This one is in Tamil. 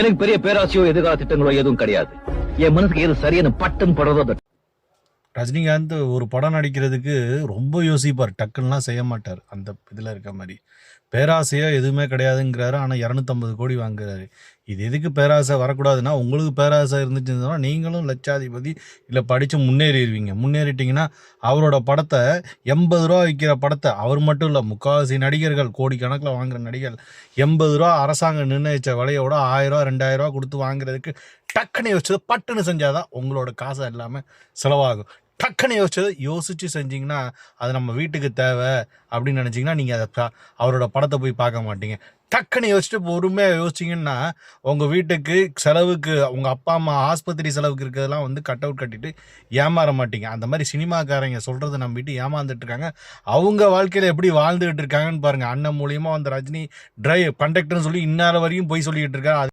எனக்கு பெரிய பேராசையோ எதிர்கால திட்டங்களோ எதுவும் கிடையாது. என் மனசுக்கு எது சரியான பட்டன் படுறதோ. ரஜினிகாந்த் ஒரு படம் நடிக்கிறதுக்கு ரொம்ப யோசிப்பார், டக்குன்னெலாம் செய்ய மாட்டார். அந்த இதில் இருக்க மாதிரி பேராசையோ எதுவுமே கிடையாதுங்கிறாரு. ஆனால் 250 கோடி வாங்குறாரு. இது எதுக்கு பேராசை வரக்கூடாதுன்னா, உங்களுக்கு பேராசை இருந்துச்சுன்னா நீங்களும் லட்சாதிபதி இல்லை படித்து முன்னேறிடுவீங்க. முன்னேறிட்டிங்கன்னா அவரோட படத்தை 80 ரூபா விற்கிற படத்தை, அவர் மட்டும் இல்லை முக்கால்வாசி நடிகர்கள், கோடிக்கணக்கில் வாங்குகிற நடிகர்கள் 80 ரூபா அரசாங்கம் நிர்ணயித்த விலையோட 1000 ரூபா 2000 ரூபா கொடுத்து வாங்குறதுக்கு டக்குன்னு யோசிச்சது பட்டுன்னு செஞ்சாதான் உங்களோட காசை எல்லாமே செலவாகும். டக்குன்னு யோசிச்சு செஞ்சிங்கன்னா அது நம்ம வீட்டுக்கு தேவை அப்படின்னு நினச்சிங்கன்னா நீங்கள் அதை அவரோட படத்தை போய் பார்க்க மாட்டீங்க. டக்குன்னு யோசிச்சுட்டு பொறுமையாக யோசிச்சிங்கன்னா உங்கள் வீட்டுக்கு செலவுக்கு, உங்கள் அப்பா அம்மா ஆஸ்பத்திரி செலவுக்கு இருக்கிறதெல்லாம் வந்து கட் அவுட் கட்டிட்டு ஏமாற மாட்டீங்க. அந்த மாதிரி சினிமாக்காரங்க சொல்கிறத நம்பிட்டு ஏமாந்துட்டு இருக்காங்க. அவங்க வாழ்க்கையில் எப்படி வாழ்ந்துகிட்டு இருக்காங்கன்னு பாருங்கள். அண்ணன் மூலியமாக வந்த ரஜினி கண்டக்டர்னு சொல்லி இந்நாள் வரையும் போய் சொல்லிக்கிட்டு இருக்காரு.